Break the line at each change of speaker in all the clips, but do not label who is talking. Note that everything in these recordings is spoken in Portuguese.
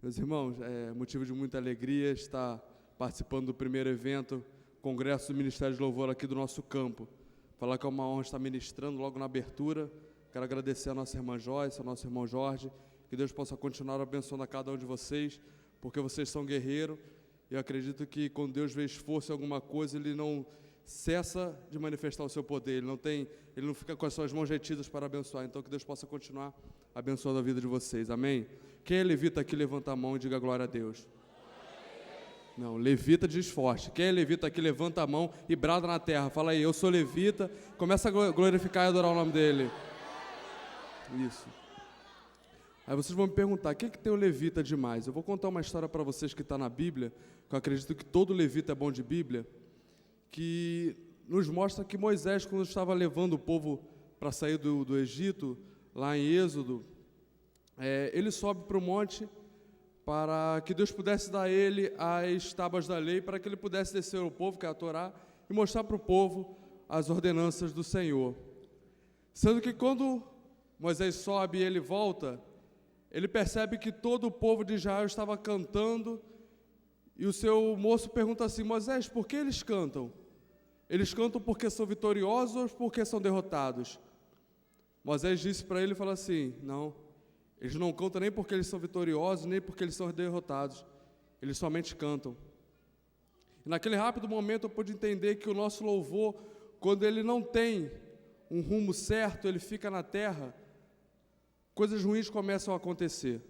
Meus irmãos, é motivo de muita alegria estar participando do primeiro evento, Congresso do Ministério de Louvor aqui do nosso campo. Falar que é uma honra estar ministrando logo na abertura. Quero agradecer a nossa irmã Joyce, ao nosso irmão Jorge, que Deus possa continuar abençoando a cada um de vocês, porque vocês são guerreiros. E eu acredito que quando Deus vê esforço em alguma coisa, Ele não cessa de manifestar o seu poder. Ele não fica com as suas mãos retidas para abençoar. Então que Deus possa continuar abençoando a vida de vocês. Amém? Quem é levita aqui, levanta a mão e diga glória a Deus. Não, levita diz forte. Quem é levita aqui, levanta a mão e brada na terra. Fala aí, eu sou levita. Começa a glorificar e adorar o nome dele. Isso. Aí vocês vão me perguntar, o que tem o levita demais? Eu vou contar uma história para vocês que está na Bíblia, que eu acredito que todo levita é bom de Bíblia, que nos mostra que Moisés, quando estava levando o povo para sair do Egito, lá em Êxodo, ele sobe para o monte para que Deus pudesse dar a ele as tábuas da lei, para que ele pudesse descer ao povo, que é a Torá, e mostrar para o povo as ordenanças do Senhor. Sendo que quando Moisés sobe e ele volta, ele percebe que todo o povo de Israel estava cantando, e o seu moço pergunta assim: Moisés, por que eles cantam? Eles cantam porque são vitoriosos ou porque são derrotados? Moisés disse para ele, falou assim: não, eles não cantam nem porque eles são vitoriosos, nem porque eles são derrotados, eles somente cantam. E naquele rápido momento eu pude entender que o nosso louvor, quando ele não tem um rumo certo, ele fica na terra, coisas ruins começam a acontecer.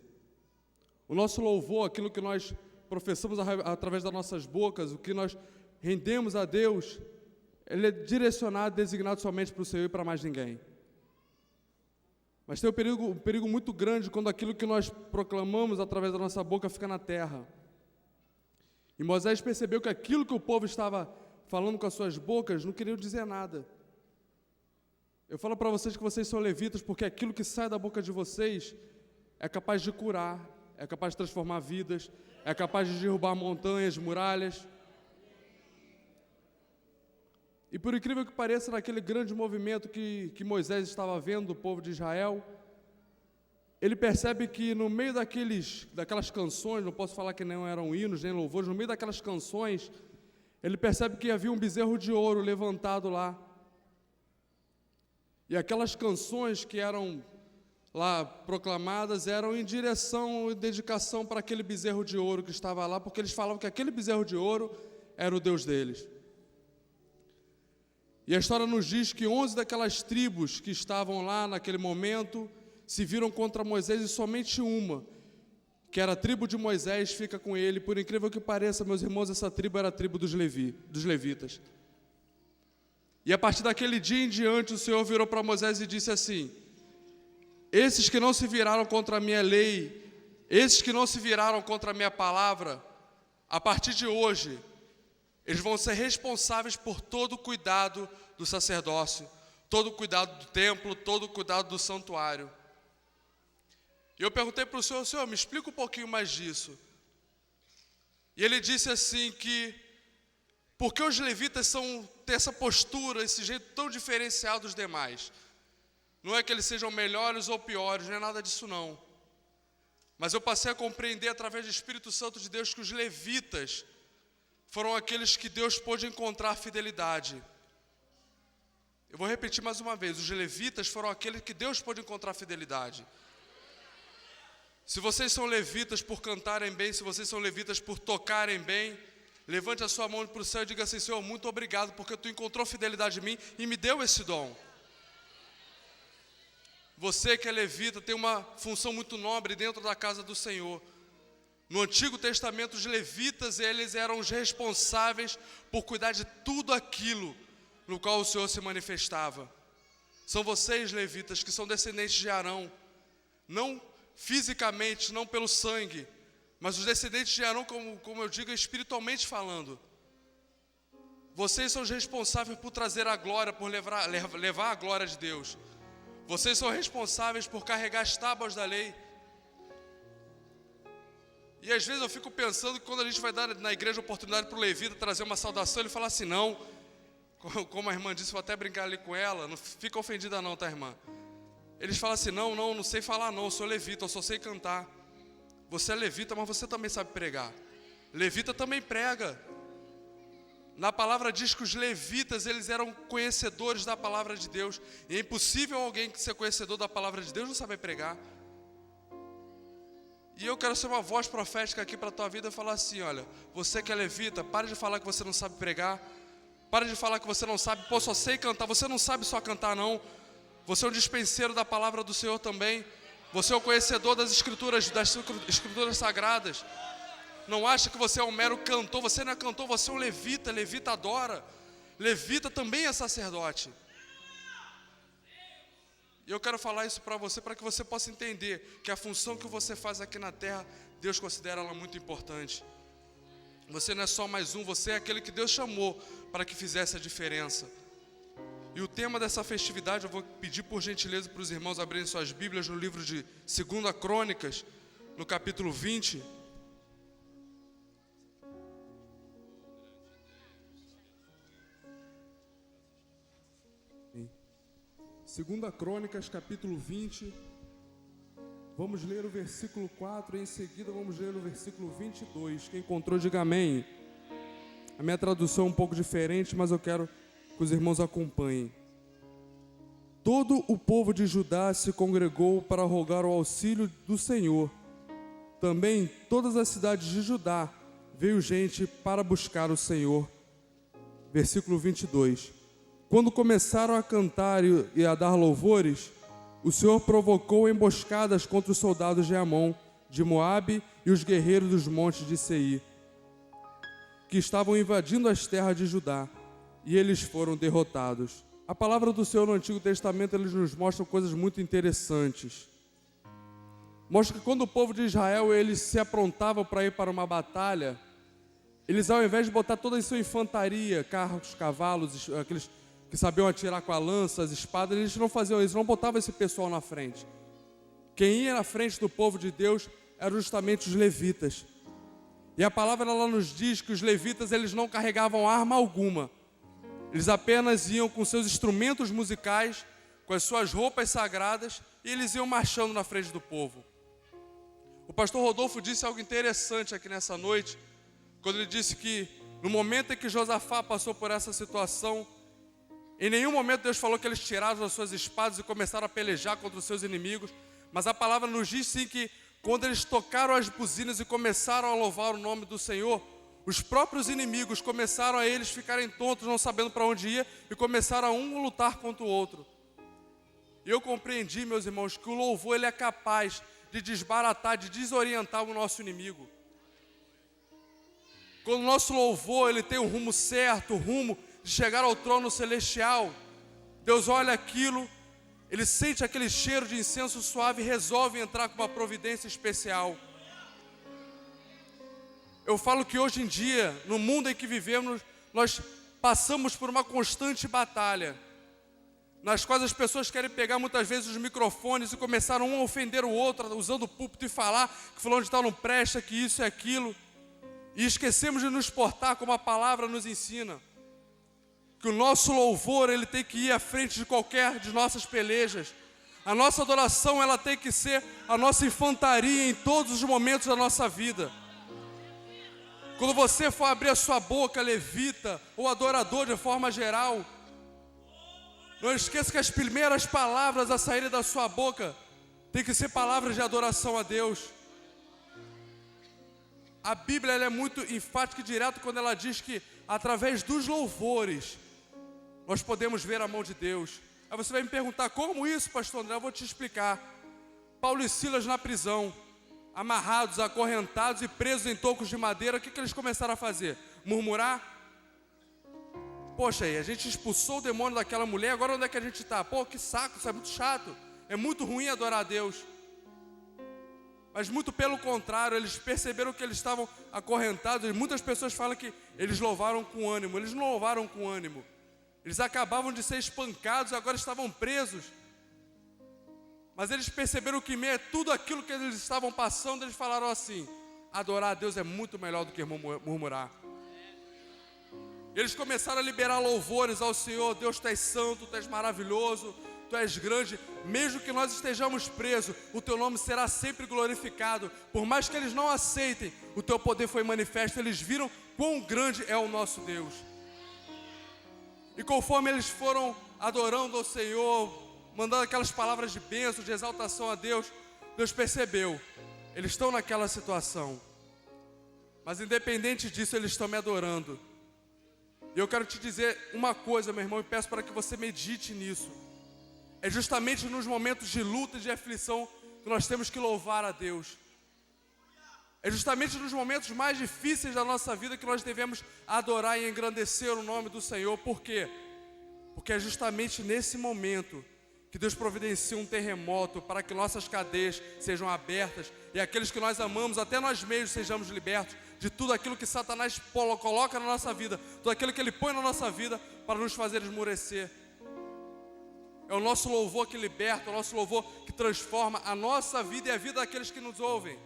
O nosso louvor, aquilo que nós professamos através das nossas bocas, o que nós rendemos a Deus, ele é direcionado, designado somente para o Senhor e para mais ninguém. Mas tem um perigo muito grande quando aquilo que nós proclamamos através da nossa boca fica na terra. E Moisés percebeu que aquilo que o povo estava falando com as suas bocas não queria dizer nada. Eu falo para vocês que vocês são levitas porque aquilo que sai da boca de vocês é capaz de curar, é capaz de transformar vidas, é capaz de derrubar montanhas, muralhas. E por incrível que pareça, naquele grande movimento que Moisés estava vendo do povo de Israel, ele percebe que no meio daquelas canções, não posso falar que não eram hinos nem louvores, no meio daquelas canções, ele percebe que havia um bezerro de ouro levantado lá. E aquelas canções que eram lá proclamadas eram em direção e dedicação para aquele bezerro de ouro que estava lá, porque eles falavam que aquele bezerro de ouro era o Deus deles. E a história nos diz que 11 daquelas tribos que estavam lá naquele momento se viram contra Moisés, e somente uma, que era a tribo de Moisés, fica com ele. Por incrível que pareça, meus irmãos, essa tribo era a tribo dos levitas. E a partir daquele dia em diante, o Senhor virou para Moisés e disse assim: esses que não se viraram contra a minha lei, esses que não se viraram contra a minha palavra, a partir de hoje, eles vão ser responsáveis por todo o cuidado do sacerdócio, todo o cuidado do templo, todo o cuidado do santuário. E eu perguntei para o Senhor: Senhor, me explica um pouquinho mais disso. E ele disse assim que, porque os levitas têm essa postura, esse jeito tão diferenciado dos demais. Não é que eles sejam melhores ou piores, não é nada disso não. Mas eu passei a compreender através do Espírito Santo de Deus que os levitas foram aqueles que Deus pôde encontrar fidelidade. Eu vou repetir mais uma vez: os levitas foram aqueles que Deus pôde encontrar fidelidade. Se vocês são levitas por cantarem bem, se vocês são levitas por tocarem bem, levante a sua mão para o céu e diga assim: Senhor, muito obrigado, porque Tu encontrou fidelidade em mim e me deu esse dom. Você que é levita tem uma função muito nobre dentro da casa do Senhor. No Antigo Testamento, os levitas, eles eram os responsáveis por cuidar de tudo aquilo no qual o Senhor se manifestava. São vocês, levitas, que são descendentes de Arão, não fisicamente, não pelo sangue, mas os descendentes de Arão, como eu digo, espiritualmente falando. Vocês são os responsáveis por trazer a glória, por levar a glória de Deus. Vocês são responsáveis por carregar as tábuas da lei. E às vezes eu fico pensando que quando a gente vai dar na igreja a oportunidade para o levita trazer uma saudação, ele fala assim: não, como a irmã disse, vou até brincar ali com ela, não fica ofendida não, tá, irmã? Eles falam assim: não sei falar não, eu sou levita, eu só sei cantar. Você é levita, mas você também sabe pregar. Levita também prega. Na palavra diz que os levitas, eles eram conhecedores da palavra de Deus. E é impossível alguém que seja conhecedor da palavra de Deus não saber pregar. E eu quero ser uma voz profética aqui para a tua vida e falar assim, olha, você que é levita, pare de falar que você não sabe pregar. Pare de falar que você não sabe, pô, só sei cantar. Você não sabe só cantar, não. Você é um dispenseiro da palavra do Senhor também. Você é o conhecedor das escrituras sagradas. Não acha que você é um mero cantor. Você não é cantor, você é um levita. Levita adora. Levita também é sacerdote. E eu quero falar isso para que você possa entender que a função que você faz aqui na terra, Deus considera ela muito importante. Você não é só mais um, você é aquele que Deus chamou para que fizesse a diferença. E o tema dessa festividade, eu vou pedir por gentileza para os irmãos abrirem suas Bíblias no livro de 2 Crônicas, no capítulo 20. Segunda Crônicas, capítulo 20, vamos ler o versículo 4 e em seguida vamos ler o versículo 22. Quem encontrou, diga amém. A minha tradução é um pouco diferente, mas eu quero que os irmãos acompanhem. Todo o povo de Judá se congregou para rogar o auxílio do Senhor. Também em todas as cidades de Judá veio gente para buscar o Senhor. Versículo 22. Quando começaram a cantar e a dar louvores, o Senhor provocou emboscadas contra os soldados de Amon, de Moabe e os guerreiros dos montes de Seir, que estavam invadindo as terras de Judá, e eles foram derrotados. A palavra do Senhor no Antigo Testamento, eles nos mostram coisas muito interessantes. Mostra que quando o povo de Israel, eles se aprontavam para ir para uma batalha, eles ao invés de botar toda a sua infantaria, carros, cavalos, aqueles que sabiam atirar com a lança, as espadas, eles não faziam isso, não botavam esse pessoal na frente. Quem ia na frente do povo de Deus eram justamente os levitas. E a palavra ela nos diz que os levitas eles não carregavam arma alguma. Eles apenas iam com seus instrumentos musicais, com as suas roupas sagradas, e eles iam marchando na frente do povo. O pastor Rodolfo disse algo interessante aqui nessa noite, quando ele disse que no momento em que Josafá passou por essa situação, em nenhum momento Deus falou que eles tiraram as suas espadas e começaram a pelejar contra os seus inimigos, mas a palavra nos diz sim que quando eles tocaram as buzinas e começaram a louvar o nome do Senhor, os próprios inimigos começaram a eles ficarem tontos, não sabendo para onde ia, e começaram a um lutar contra o outro. E eu compreendi, meus irmãos, que o louvor ele é capaz de desbaratar, de desorientar o nosso inimigo. Quando o nosso louvor ele tem um rumo certo, o rumo de chegar ao trono celestial, Deus olha aquilo, ele sente aquele cheiro de incenso suave e resolve entrar com uma providência especial. Eu falo que hoje em dia, no mundo em que vivemos, nós passamos por uma constante batalha, nas quais as pessoas querem pegar muitas vezes os microfones e começaram um a ofender o outro, usando o púlpito e falar que fulano de tal não presta, que isso e aquilo, e esquecemos de nos portar como a palavra nos ensina. Que o nosso louvor ele tem que ir à frente de qualquer de nossas pelejas. A nossa adoração ela tem que ser a nossa infantaria em todos os momentos da nossa vida. Quando você for abrir a sua boca, levita ou adorador de forma geral, não esqueça que as primeiras palavras a saírem da sua boca tem que ser palavras de adoração a Deus. A Bíblia ela é muito enfática e direta quando ela diz que através dos louvores nós podemos ver a mão de Deus. Aí você vai me perguntar, como isso, pastor André? Eu vou te explicar. Paulo e Silas na prisão, amarrados, acorrentados e presos em tocos de madeira, o que eles começaram a fazer? Murmurar? Poxa, aí, a gente expulsou o demônio daquela mulher, agora onde é que a gente está? Pô, que saco, isso é muito chato. É muito ruim adorar a Deus. Mas muito pelo contrário, eles perceberam que eles estavam acorrentados. E muitas pessoas falam que eles louvaram com ânimo. Eles não louvaram com ânimo. Eles acabavam de ser espancados e agora estavam presos. Mas eles perceberam que meio a tudo aquilo que eles estavam passando, eles falaram assim: adorar a Deus é muito melhor do que murmurar. Eles começaram a liberar louvores ao Senhor. Deus, tu és santo, tu és maravilhoso, Tu és grande, mesmo que nós estejamos presos, o Teu nome será sempre glorificado. Por mais que eles não aceitem, o Teu poder foi manifesto, eles viram quão grande é o nosso Deus. E conforme eles foram adorando ao Senhor, mandando aquelas palavras de bênção, de exaltação a Deus, Deus percebeu, eles estão naquela situação, mas independente disso, eles estão me adorando. E eu quero te dizer uma coisa, meu irmão, e peço para que você medite nisso. É justamente nos momentos de luta e de aflição que nós temos que louvar a Deus. É justamente nos momentos mais difíceis da nossa vida que nós devemos adorar e engrandecer o nome do Senhor. Por quê? Porque é justamente nesse momento que Deus providencia um terremoto para que nossas cadeias sejam abertas e aqueles que nós amamos, até nós mesmos, sejamos libertos de tudo aquilo que Satanás coloca na nossa vida, tudo aquilo que ele põe na nossa vida para nos fazer esmorecer. É o nosso louvor que liberta, o nosso louvor que transforma a nossa vida e a vida daqueles que nos ouvem.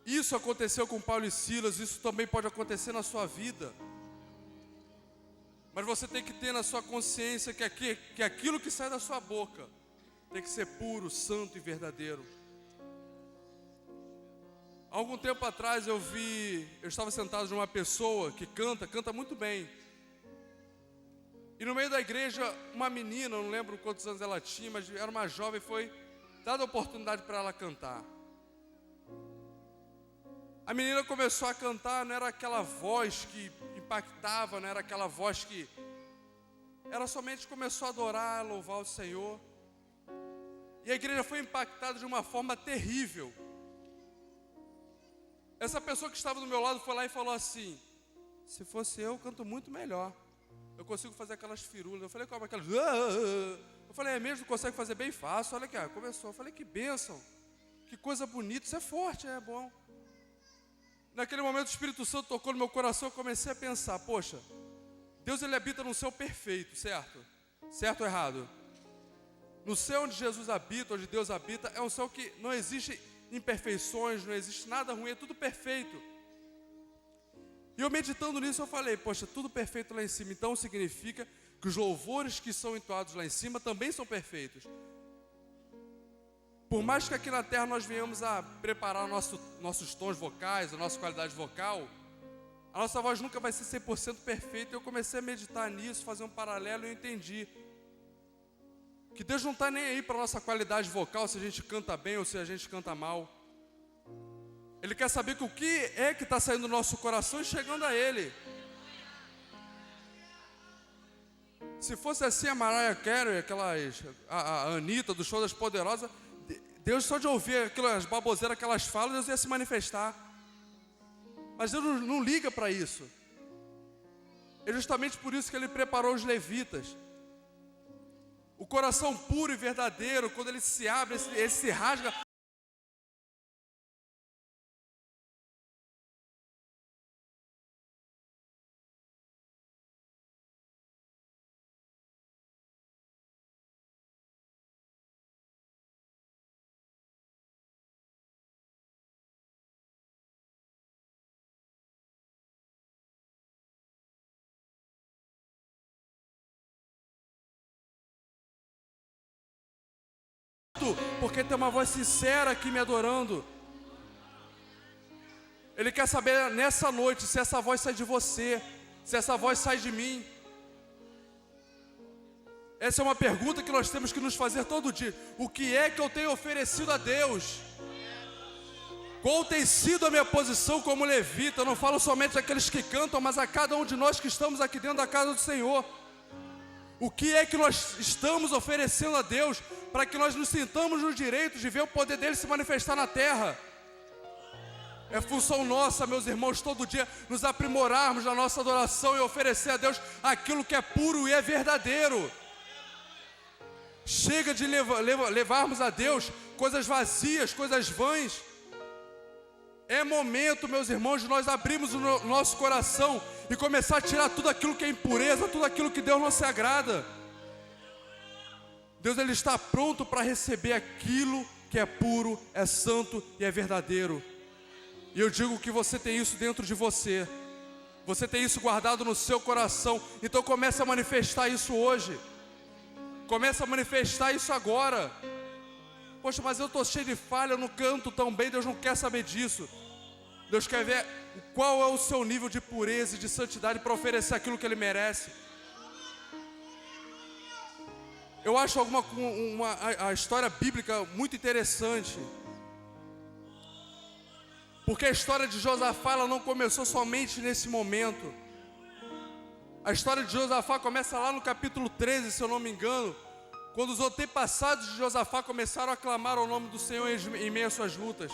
Isso aconteceu com Paulo e Silas, isso também pode acontecer na sua vida. Mas você tem que ter na sua consciência que aquilo que sai da sua boca tem que ser puro, santo e verdadeiro. Há algum tempo atrás eu estava sentado de uma pessoa que canta muito bem. E no meio da igreja, uma menina, não lembro quantos anos ela tinha, mas era uma jovem, foi dada a oportunidade para ela cantar. A menina começou a cantar, não era aquela voz que impactava, não era aquela voz que... Ela somente começou a adorar, a louvar o Senhor. E a igreja foi impactada de uma forma terrível. Essa pessoa que estava do meu lado foi lá e falou assim: se fosse eu canto muito melhor. Eu consigo fazer aquelas firulas. Eu falei, como aquelas... Eu falei, é mesmo? Consegue fazer bem fácil? Olha aqui, começou. Eu falei, que bênção. Que coisa bonita. Isso é forte, é bom. Naquele momento o Espírito Santo tocou no meu coração. Eu comecei a pensar, poxa, Deus ele habita no céu perfeito, certo? Certo ou errado? No céu onde Jesus habita, onde Deus habita, é um céu que não existe imperfeições, não existe nada ruim, é tudo perfeito. E eu meditando nisso, eu falei, poxa, tudo perfeito lá em cima, então significa que os louvores que são entoados lá em cima também são perfeitos. Por mais que aqui na terra nós venhamos a preparar nossos tons vocais, a nossa qualidade vocal, a nossa voz nunca vai ser 100% perfeita. Eu comecei a meditar nisso, fazer um paralelo e eu entendi que Deus não está nem aí para a nossa qualidade vocal, se a gente canta bem ou se a gente canta mal. Ele quer saber o que é que está saindo do nosso coração e chegando a Ele. Se fosse assim a Mariah Carey, a Anitta do Show das Poderosas, Deus só de ouvir as baboseiras que elas falam, Deus ia se manifestar. Mas Deus não liga para isso. É justamente por isso que Ele preparou os levitas. O coração puro e verdadeiro, quando ele se abre, ele se rasga. Porque tem uma voz sincera aqui me adorando. Ele quer saber nessa noite se essa voz sai de você, se essa voz sai de mim. Essa é uma pergunta que nós temos que nos fazer todo dia. O que é que eu tenho oferecido a Deus? Qual tem sido a minha posição como levita? Eu não falo somente daqueles que cantam, mas a cada um de nós que estamos aqui dentro da casa do Senhor. O que é que nós estamos oferecendo a Deus para que nós nos sintamos no direito de ver o poder dele se manifestar na terra? É função nossa, meus irmãos, todo dia nos aprimorarmos na nossa adoração e oferecer a Deus aquilo que é puro e é verdadeiro. Chega de levarmos a Deus coisas vazias, coisas vãs. É momento, meus irmãos, de nós abrirmos o nosso coração e começar a tirar tudo aquilo que é impureza, tudo aquilo que Deus não se agrada. Deus ele está pronto para receber aquilo que é puro, é santo e é verdadeiro. E eu digo que você tem isso dentro de você. Você tem isso guardado no seu coração. Então comece a manifestar isso hoje. Começa a manifestar isso agora. Poxa, mas eu estou cheio de falha, eu não canto tão bem. Deus não quer saber disso. Deus quer ver qual é o seu nível de pureza e de santidade para oferecer aquilo que Ele merece. Eu acho a história bíblica muito interessante. Porque a história de Josafá, ela não começou somente nesse momento. A história de Josafá começa lá no capítulo 13, se eu não me engano, quando os antepassados de Josafá começaram a clamar ao nome do Senhor em meio às suas lutas.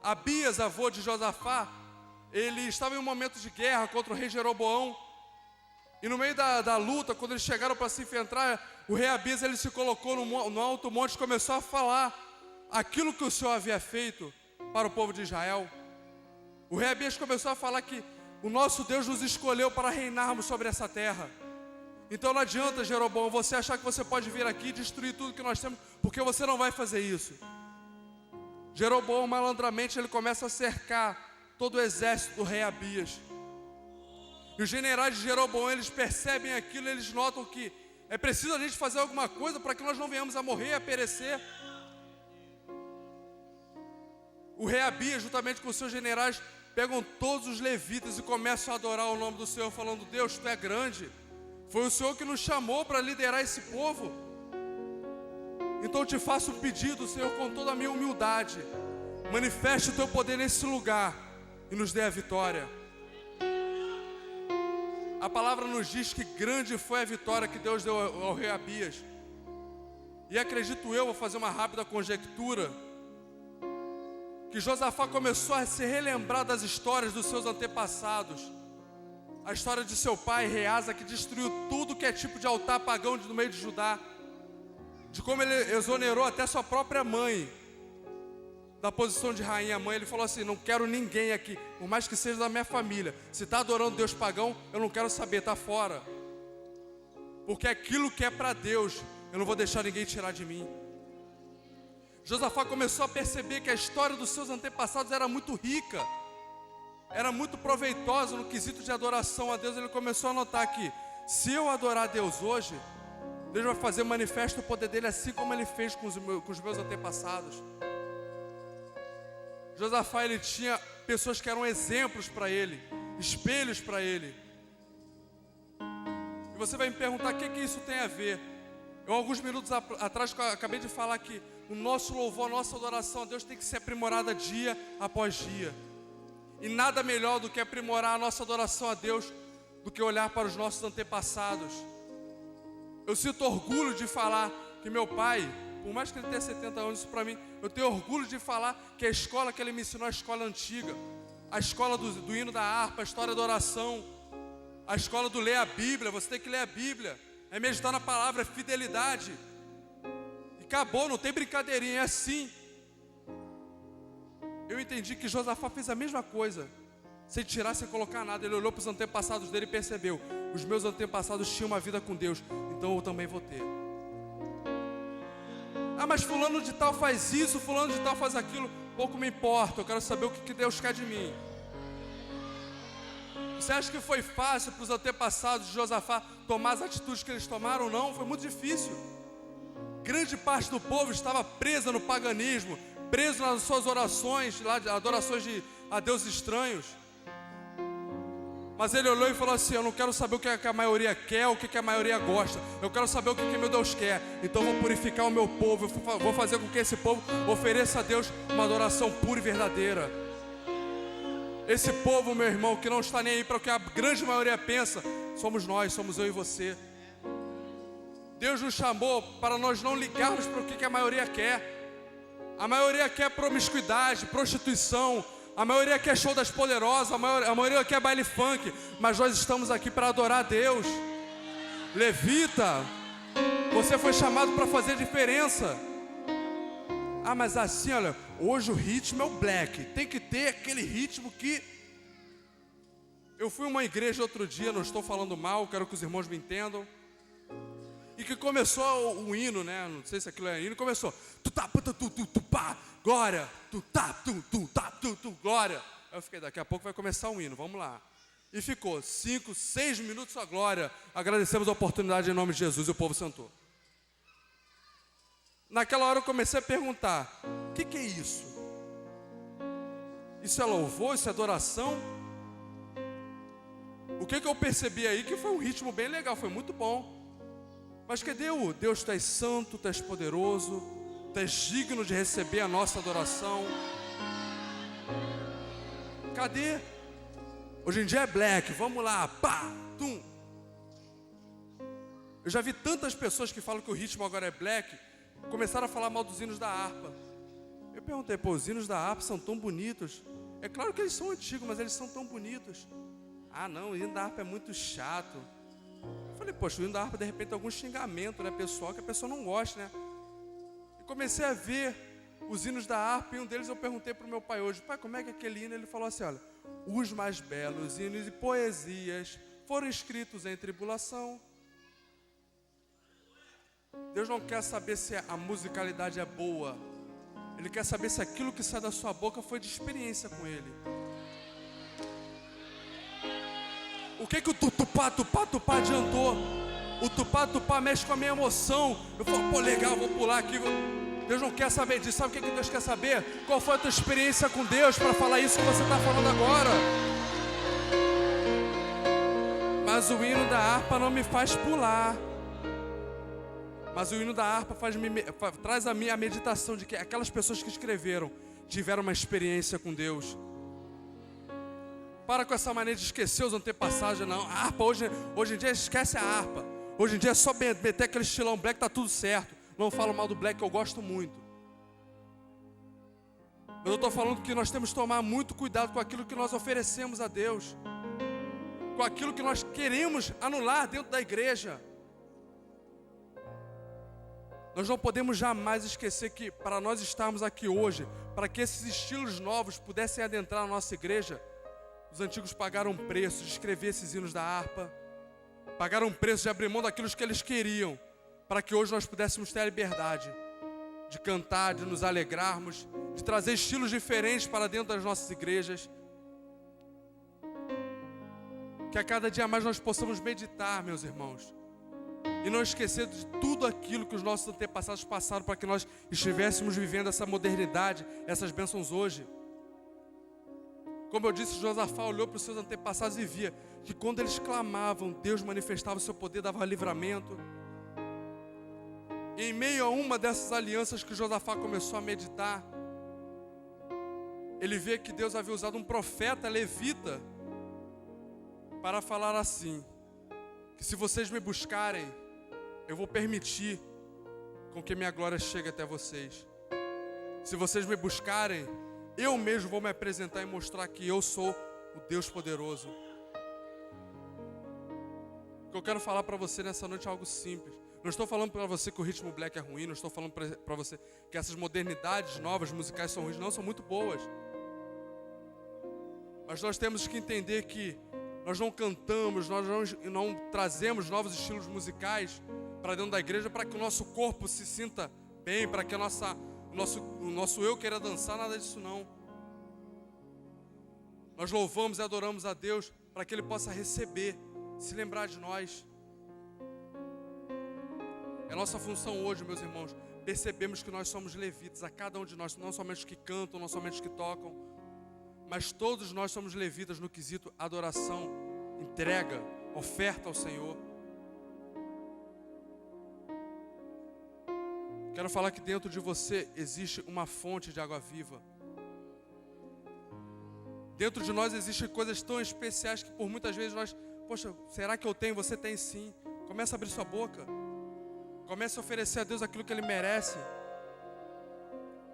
Abias, avô de Josafá, ele estava em um momento de guerra contra o rei Jeroboão. E no meio da luta, quando eles chegaram para se enfrentar, o rei Abias, ele se colocou no alto monte e começou a falar aquilo que o Senhor havia feito para o povo de Israel. O rei Abias começou a falar que o nosso Deus nos escolheu para reinarmos sobre essa terra. Então não adianta, Jeroboão, você achar que você pode vir aqui e destruir tudo que nós temos, porque você não vai fazer isso. Jeroboão, malandramente, ele começa a cercar todo o exército do rei Abias. E os generais de Jeroboão, eles percebem aquilo, eles notam que é preciso a gente fazer alguma coisa para que nós não venhamos a morrer, a perecer. O rei Abias, juntamente com os seus generais, pegam todos os levitas e começam a adorar o nome do Senhor, falando: Deus, Tu é grande. Foi o Senhor que nos chamou para liderar esse povo. Então eu te faço um pedido, Senhor, com toda a minha humildade. Manifeste o Teu poder nesse lugar e nos dê a vitória. A palavra nos diz que grande foi a vitória que Deus deu ao rei Abias. E acredito eu, vou fazer uma rápida conjectura, que Josafá começou a se relembrar das histórias dos seus antepassados. A história de seu pai, rei Asa, que destruiu tudo que é tipo de altar pagão no meio de Judá. De como ele exonerou até sua própria mãe da posição de rainha mãe. Ele falou assim: não quero ninguém aqui, por mais que seja da minha família. Se está adorando Deus pagão, eu não quero saber, está fora. Porque aquilo que é para Deus, eu não vou deixar ninguém tirar de mim. Josafá começou a perceber que a história dos seus antepassados era muito rica, era muito proveitosa no quesito de adoração a Deus. Ele começou a notar que, se eu adorar a Deus hoje, Deus vai fazer manifesto o poder dele, assim como ele fez com os meus antepassados. Josafá, ele tinha pessoas que eram exemplos para ele, espelhos para ele. E você vai me perguntar: o que isso tem a ver? Eu, alguns minutos atrás, acabei de falar que o nosso louvor, a nossa adoração a Deus tem que ser aprimorada dia após dia. E nada melhor do que aprimorar a nossa adoração a Deus do que olhar para os nossos antepassados. Eu sinto orgulho de falar que meu pai, por mais que ele tenha 70 anos, isso para mim, eu tenho orgulho de falar que a escola que ele me ensinou é a escola antiga, a escola do hino da harpa, a história da oração, a escola do ler a Bíblia. Você tem que ler a Bíblia, é meditar na palavra, é fidelidade. E acabou, não tem brincadeirinha, é assim. Eu entendi que Josafá fez a mesma coisa, sem tirar, sem colocar nada. Ele olhou para os antepassados dele e percebeu: os meus antepassados tinham uma vida com Deus, então eu também vou ter. Ah, mas fulano de tal faz isso, fulano de tal faz aquilo. Pouco me importa, eu quero saber o que Deus quer de mim. Você acha que foi fácil para os antepassados de Josafá tomar as atitudes que eles tomaram? Não, foi muito difícil. Grande parte do povo estava presa no paganismo, preso nas suas orações, adorações a deuses estranhos. Mas ele olhou e falou assim: eu não quero saber o que a maioria quer, o que a maioria gosta. Eu quero saber o que meu Deus quer. Então eu vou purificar o meu povo, eu vou fazer com que esse povo ofereça a Deus uma adoração pura e verdadeira. Esse povo, meu irmão, que não está nem aí para o que a grande maioria pensa, somos nós, somos eu e você. Deus nos chamou para nós não ligarmos para o que a maioria quer. A maioria quer promiscuidade, prostituição. A maioria quer show das poderosas, a maioria quer baile funk. Mas nós estamos aqui para adorar a Deus. Levita, você foi chamado para fazer diferença. Ah, mas assim, olha, hoje o ritmo é o black. Tem que ter aquele ritmo que... Eu fui a uma igreja outro dia, não estou falando mal, quero que os irmãos me entendam. E que começou o hino, né? Não sei se aquilo é hino, começou. Tu tá, tu pá, glória. Tu tá, tu, glória. Aí eu fiquei, daqui a pouco vai começar o hino, vamos lá. E ficou 5, 6 minutos a glória. Agradecemos a oportunidade em nome de Jesus e o povo sentou. Naquela hora eu comecei a perguntar, o que é isso? Isso é louvor, isso é adoração? O que eu percebi aí que foi um ritmo bem legal, foi muito bom. Mas cadê o Deus? Tu és santo, tu és poderoso, tu és digno de receber a nossa adoração. Cadê? Hoje em dia é black, vamos lá, pá, tum. Eu já vi tantas pessoas que falam que o ritmo agora é black, começaram a falar mal dos hinos da harpa. Eu perguntei, pô, os hinos da harpa são tão bonitos. É claro que eles são antigos, mas eles são tão bonitos. Ah não, o hino da harpa é muito chato. Eu falei, poxa, o hino da harpa de repente tem algum xingamento, né, pessoal, que a pessoa não gosta, né? E comecei a ver os hinos da harpa, e um deles eu perguntei para o meu pai hoje, pai, como é que é aquele hino? Ele falou assim, olha, os mais belos hinos e poesias foram escritos em tribulação. Deus não quer saber se a musicalidade é boa. Ele quer saber se aquilo que sai da sua boca foi de experiência com Ele. O que o tupá adiantou? O tupá mexe com a minha emoção. Eu falo, pô, legal, vou pular aqui. Deus não quer saber disso. Sabe o que Deus quer saber? Qual foi a tua experiência com Deus para falar isso que você está falando agora? Mas o hino da harpa não me faz pular. Mas o hino da harpa traz a minha meditação de que aquelas pessoas que escreveram tiveram uma experiência com Deus. Para com essa maneira de esquecer os antepassados. Não, a harpa hoje em dia esquece a harpa. Hoje em dia é só meter aquele estilão black, tá tudo certo. Não falo mal do black, eu gosto muito. Mas eu estou falando que nós temos que tomar muito cuidado com aquilo que nós oferecemos a Deus, com aquilo que nós queremos anular dentro da igreja. Nós não podemos jamais esquecer que para nós estarmos aqui hoje, para que esses estilos novos pudessem adentrar na nossa igreja, os antigos pagaram preço de escrever esses hinos da harpa, pagaram preço de abrir mão daquilo que eles queriam, para que hoje nós pudéssemos ter a liberdade de cantar, de nos alegrarmos, de trazer estilos diferentes para dentro das nossas igrejas. Que a cada dia mais nós possamos meditar, meus irmãos, e não esquecer de tudo aquilo que os nossos antepassados passaram para que nós estivéssemos vivendo essa modernidade, essas bênçãos hoje. Como eu disse, Josafá olhou para os seus antepassados e via que quando eles clamavam, Deus manifestava o seu poder, dava livramento. E em meio a uma dessas alianças que Josafá começou a meditar, ele vê que Deus havia usado um profeta levita para falar assim, que se vocês me buscarem, eu vou permitir com que minha glória chegue até vocês. Se vocês me buscarem, eu mesmo vou me apresentar e mostrar que eu sou o Deus poderoso. O que eu quero falar para você nessa noite é algo simples. Não estou falando para você que o ritmo black é ruim, não estou falando para você que essas modernidades novas musicais são ruins, não, são muito boas. Mas nós temos que entender que nós não cantamos, nós não trazemos novos estilos musicais para dentro da igreja para que o nosso corpo se sinta bem, para que o nosso eu queira dançar, nada disso não. Nós louvamos e adoramos a Deus para que Ele possa receber, se lembrar de nós. É nossa função hoje, meus irmãos, percebemos que nós somos levitas, a cada um de nós, não somente os que cantam, não somente os que tocam, mas todos nós somos levitas no quesito adoração, entrega, oferta ao Senhor. Quero falar que dentro de você existe uma fonte de água viva. Dentro de nós existem coisas tão especiais que por muitas vezes nós, poxa, será que eu tenho? Você tem sim. Começa a abrir sua boca. Comece a oferecer a Deus aquilo que Ele merece.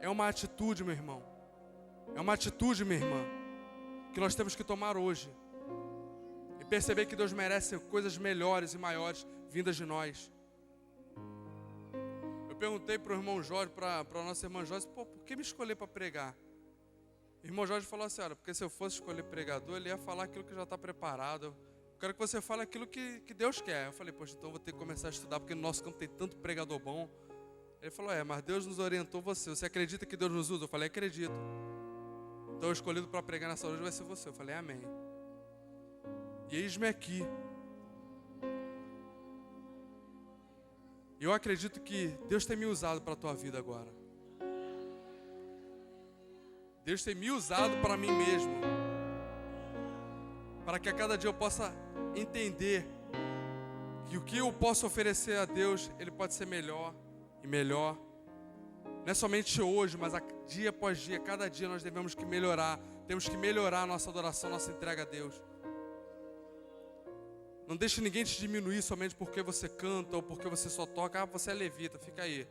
É uma atitude, meu irmão. É uma atitude, minha irmã, que nós temos que tomar hoje. E perceber que Deus merece coisas melhores e maiores vindas de nós. Eu perguntei para o irmão Jorge, para a nossa irmã Jorge, pô, por que me escolher para pregar? O irmão Jorge falou assim, olha, porque se eu fosse escolher pregador, ele ia falar aquilo que já está preparado. Eu quero que você fale aquilo que Deus quer. Eu falei, poxa, então eu vou ter que começar a estudar, porque no nosso campo tem tanto pregador bom. Ele falou, mas Deus nos orientou você acredita que Deus nos usa? Eu falei, acredito. Então o escolhido para pregar nessa noite vai ser você. Eu falei, amém. E eis-me aqui. Eu acredito que Deus tem me usado para a tua vida agora. Deus tem me usado para mim mesmo. Para que a cada dia eu possa entender que o que eu posso oferecer a Deus, Ele pode ser melhor e melhor. Não é somente hoje, mas dia após dia, cada dia nós devemos que melhorar. Temos que melhorar a nossa adoração, nossa entrega a Deus. Não deixe ninguém te diminuir somente porque você canta ou porque você só toca. Ah, você é levita, fica aí.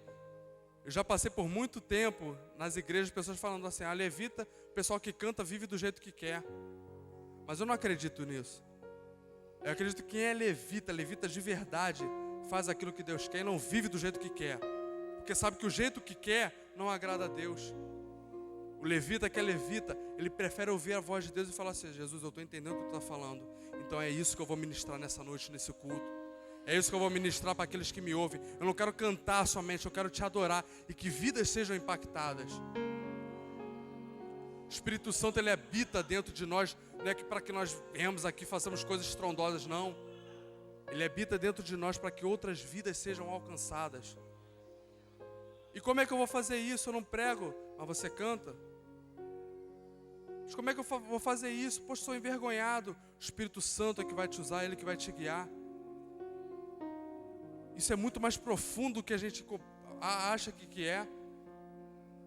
Eu já passei por muito tempo nas igrejas, pessoas falando assim, a levita, o pessoal que canta vive do jeito que quer. Mas eu não acredito nisso. Eu acredito que quem é levita de verdade, faz aquilo que Deus quer e não vive do jeito que quer. Porque sabe que o jeito que quer não agrada a Deus. O levita que é levita, ele prefere ouvir a voz de Deus e falar assim, Jesus, eu estou entendendo o que tu está falando. Então é isso que eu vou ministrar nessa noite, nesse culto. É isso que eu vou ministrar para aqueles que me ouvem. Eu não quero cantar somente, eu quero te adorar e que vidas sejam impactadas. O Espírito Santo, ele habita dentro de nós, não é que para que nós venhamos aqui, façamos coisas estrondosas, não. Ele habita dentro de nós para que outras vidas sejam alcançadas. E como é que eu vou fazer isso? Eu não prego, mas você canta. Mas como é que eu vou fazer isso? Poxa, sou envergonhado. O Espírito Santo é que vai te usar, Ele que vai te guiar. Isso é muito mais profundo do que a gente acha que é.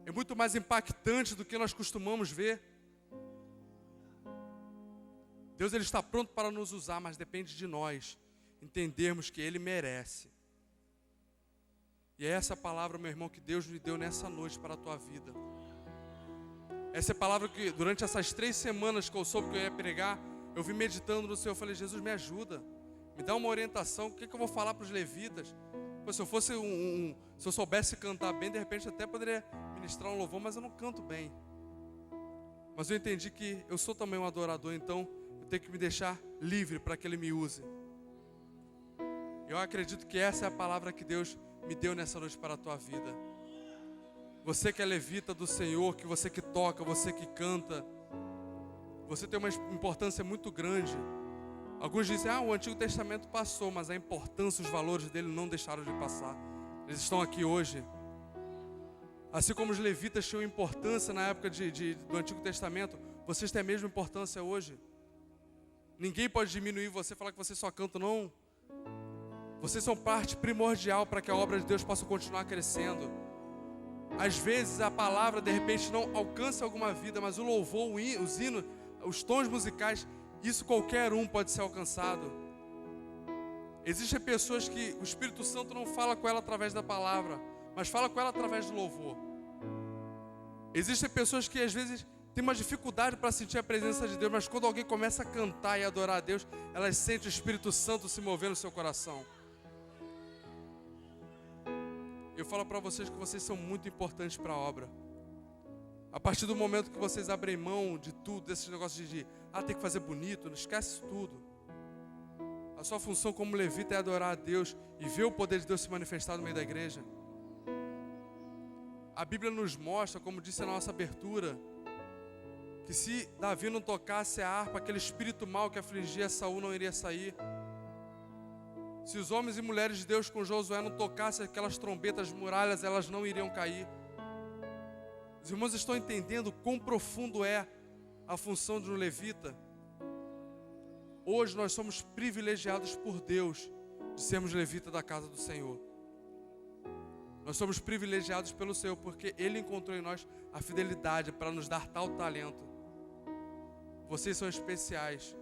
É muito mais impactante do que nós costumamos ver. Deus, Ele está pronto para nos usar, mas depende de nós entendermos que Ele merece. E é essa palavra, meu irmão, que Deus me deu nessa noite para a tua vida. Essa é a palavra que durante essas 3 semanas que eu soube que eu ia pregar, eu vim meditando no Senhor, eu falei, Jesus, me ajuda, me dá uma orientação, o que eu vou falar para os levitas? Pois se eu fosse se eu soubesse cantar bem, de repente até poderia ministrar um louvor, mas eu não canto bem. Mas eu entendi que eu sou também um adorador, então eu tenho que me deixar livre para que Ele me use. Eu acredito que essa é a palavra que Deus me deu nessa noite para a tua vida. Você que é levita do Senhor, que você que toca, você que canta, você tem uma importância muito grande. Alguns dizem, o Antigo Testamento passou, mas a importância, os valores dele não deixaram de passar. Eles estão aqui hoje. Assim como os levitas tinham importância na época do Antigo Testamento, vocês têm a mesma importância hoje. Ninguém pode diminuir você, falar que você só canta, não. Vocês são parte primordial para que a obra de Deus possa continuar crescendo. Às vezes a palavra de repente não alcança alguma vida, mas o louvor, os hinos, os tons musicais, isso qualquer um pode ser alcançado. Existem pessoas que o Espírito Santo não fala com ela através da palavra, mas fala com ela através do louvor. Existem pessoas que às vezes têm uma dificuldade para sentir a presença de Deus, mas quando alguém começa a cantar e adorar a Deus, elas sentem o Espírito Santo se mover no seu coração. Eu falo para vocês que vocês são muito importantes para a obra. A partir do momento que vocês abrem mão de tudo, desses negócios de tem que fazer bonito, não esquece tudo. A sua função como levita é adorar a Deus e ver o poder de Deus se manifestar no meio da igreja. A Bíblia nos mostra, como disse na nossa abertura, que se Davi não tocasse a harpa, aquele espírito mau que afligia Saul não iria sair. Se os homens e mulheres de Deus com Josué não tocassem aquelas trombetas, muralhas, elas não iriam cair. Os irmãos estão entendendo quão profundo é a função de um levita? Hoje nós somos privilegiados por Deus de sermos levita da casa do Senhor. Nós somos privilegiados pelo Senhor porque Ele encontrou em nós a fidelidade para nos dar tal talento. Vocês são especiais.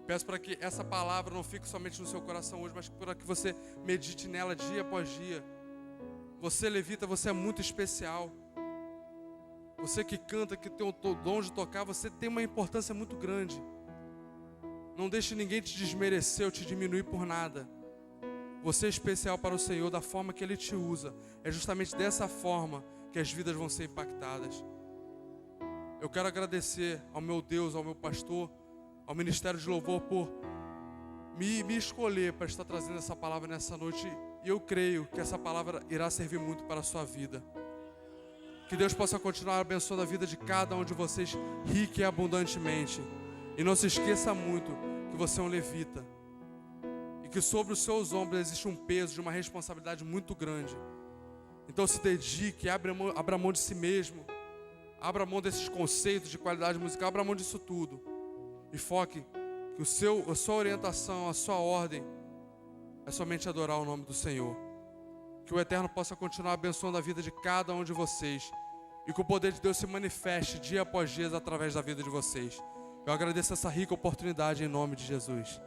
Peço para que essa palavra não fique somente no seu coração hoje, mas para que você medite nela dia após dia. Você, levita, você é muito especial. Você que canta, que tem o dom de tocar, você tem uma importância muito grande. Não deixe ninguém te desmerecer ou te diminuir por nada. Você é especial para o Senhor da forma que Ele te usa. É justamente dessa forma que as vidas vão ser impactadas. Eu quero agradecer ao meu Deus, ao meu pastor, ao Ministério de Louvor por me escolher para estar trazendo essa palavra nessa noite. E eu creio que essa palavra irá servir muito para a sua vida. Que Deus possa continuar abençoando a vida de cada um de vocês rica e abundantemente. E não se esqueça muito que você é um levita. E que sobre os seus ombros existe um peso de uma responsabilidade muito grande. Então se dedique, abra mão de si mesmo, abra mão desses conceitos de qualidade musical, abra mão disso tudo e foque que a sua orientação, a sua ordem é somente adorar o nome do Senhor. Que o Eterno possa continuar abençoando a vida de cada um de vocês e que o poder de Deus se manifeste dia após dia através da vida de vocês. Eu agradeço essa rica oportunidade em nome de Jesus.